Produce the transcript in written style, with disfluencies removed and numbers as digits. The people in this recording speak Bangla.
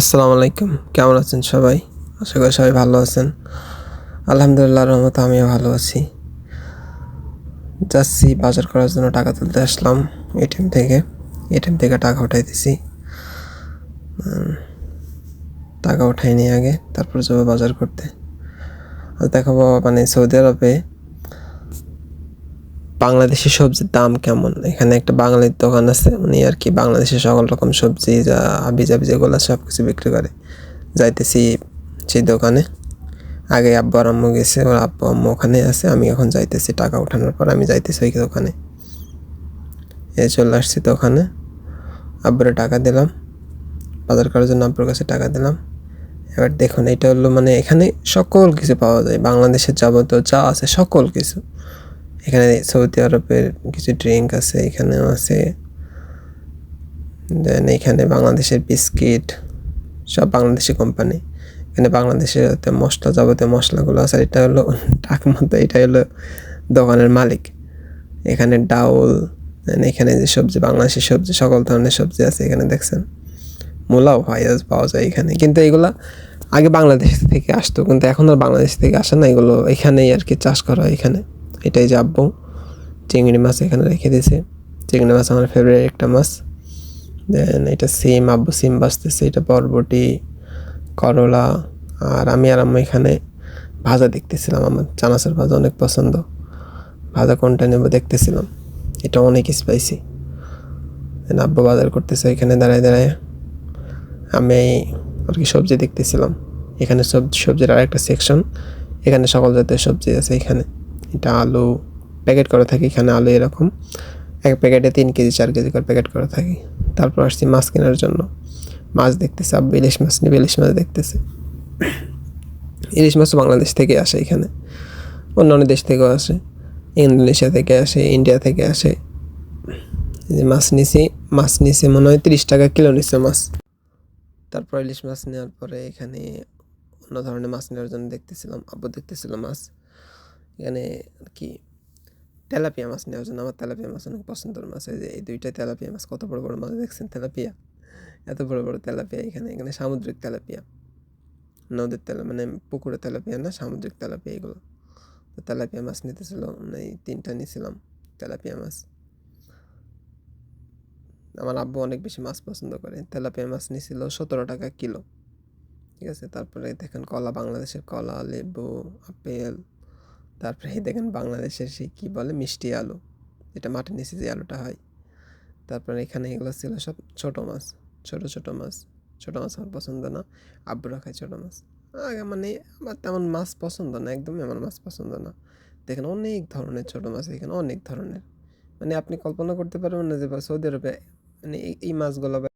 আসসালামু আলাইকুম। কেমন আছেন সবাই? আশা করি সবাই ভালো আছেন। আলহামদুলিল্লাহর রহমতে আমিও ভালো আছি। যাচ্ছি বাজার করার জন্য টাকা তুলতে আসলাম এটিএম থেকে। এটিএম থেকে টাকা উঠাইতেছি। টাকা উঠাই নিয়ে আগে তারপর যাবো বাজার করতে। আর দেখাবো মানে সৌদি আরবে বাংলাদেশি সবজির দাম কেমন। এখানে একটা বাঙালির দোকান আছে, উনি আর কি বাংলাদেশের সকল রকম সবজি যা হাবিজাবি যেগুলো সব কিছু বিক্রি করে। যাইতেছি সেই দোকানে। আগে আব্বু আর আম্মু গেছে, ওর আব্বু আম্মু ওখানে আছে, আমি এখন যাইতেছি টাকা উঠানোর পর আমি যাইতেছি ওই দোকানে। চলে আসছি দোকানে, আব্বুরে টাকা দিলাম, বাজার করার জন্য আব্বুর কাছে টাকা দিলাম। এবার দেখুন, এটা হলো মানে এখানে সকল কিছু পাওয়া যায়, বাংলাদেশের যাবতীয় যা আছে সকল কিছু। এখানে সৌদি আরবের কিছু ড্রিঙ্ক আছে, এখানেও আছে। দেন এখানে বাংলাদেশের বিস্কিট, সব বাংলাদেশি কোম্পানি। এখানে বাংলাদেশের মশলা, যাবতীয় মশলাগুলো আছে। এটা হলো টাক মতো, এটা হলো দোকানের মালিক। এখানে ডাউল, এখানে যে সবজি, বাংলাদেশি সবজি, সকল ধরনের সবজি আছে এখানে দেখছেন। মূলাও পাওয়া যায় এখানে, কিন্তু এগুলা আগে বাংলাদেশ থেকে আসতো, কিন্তু এখন আর বাংলাদেশ থেকে আসে না। এগুলো এখানেই আর কি চাষ করা হয় এখানে। এটাই যে আব্বু চিংড়ি মাছ এখানে রেখে দিয়েছে। চিংড়ি মাছ আমার ফেভারিট একটা মাছ। দেন এটা সিম, আব্বু সিম বাঁচতেছে। এটা বরবটি, করলা। আর আমি আর আম্মু এখানে ভাজা দেখতেছিলাম। আমার চানাচুর ভাজা অনেক পছন্দ। ভাজা কোনটা নেব দেখতেছিলাম, এটা অনেক স্পাইসি। আব্বু বাজার করতেছে এখানে দাঁড়ায় দাঁড়ায়। আমি আর কি সবজি দেখতেছিলাম। এখানে সবজির আর একটা সেকশন, এখানে সকল জাতীয় সবজি আছে এখানে। এটা আলু প্যাকেট করা থাকে এখানে, আলু এরকম এক প্যাকেটে 3 কেজি 4 কেজি করে প্যাকেট করা থাকে। তারপর আসছি মাছ কেনার জন্য। মাছ দেখতেছে আব্বু, ইলিশ মাছ নিবে, ইলিশ মাছ দেখতেছে। ইলিশ মাছও বাংলাদেশ থেকে আসে এখানে, অন্যান্য দেশ থেকেও আসে, ইন্দোনেশিয়া থেকে আসে, ইন্ডিয়া থেকে আসে। যে মাছ নিছি মনে হয় 30 টাকা কিলো নিচ্ছে মাছ। তারপর ইলিশ মাছ নেওয়ার পরে এখানে অন্য ধরনের মাছ নেওয়ার জন্য দেখতেছিলাম, আব্বু দেখতেছিল মাছ। এখানে আর কি তেলাপিয়া মাছ নেওয়ার জন্য, আমার তেলাপিয়া মাছ অনেক পছন্দের মাছ। এই 2টা তেলাপিয়া মাছ, কত বড় বড় মাছ দেখছেন তেলাপিয়া, এত বড় বড় তেলাপিয়া এখানে। এখানে সামুদ্রিক তেলাপিয়া, নদীর মানে পুকুরের তেলাপিয়া না, সামুদ্রিক তেলাপিয়া এগুলো। তো তেলাপিয়া মাছ নিতেছিল, এই 3টা নিয়েছিলাম তেলাপিয়া মাছ। আমার আব্বু অনেক বেশি মাছ পছন্দ করে। তেলাপিয়া মাছ নিয়েছিল 17 টাকা কিলো, ঠিক আছে। তারপরে দেখেন কলা, বাংলাদেশের কলা, লেবু, আপেল। তারপরে দেখেন বাংলাদেশের সেই কী বলে মিষ্টি আলু, যেটা মাটির নিচে যে আলুটা হয়। তারপরে এখানে এগুলো ছিল সব ছোটো মাছ, ছোটো মাছ। ছোটো মাছ আমার পছন্দ না, আব্বুরা খায় ছোটো মাছ। মানে আমার তেমন মাছ পছন্দ না, একদমই আমার মাছ পছন্দ না। দেখেন অনেক ধরনের ছোটো মাছ এখানে, অনেক ধরনের। মানে আপনি কল্পনা করতে পারবেন না যে সৌদি আরবে মানে এই মাছগুলো বা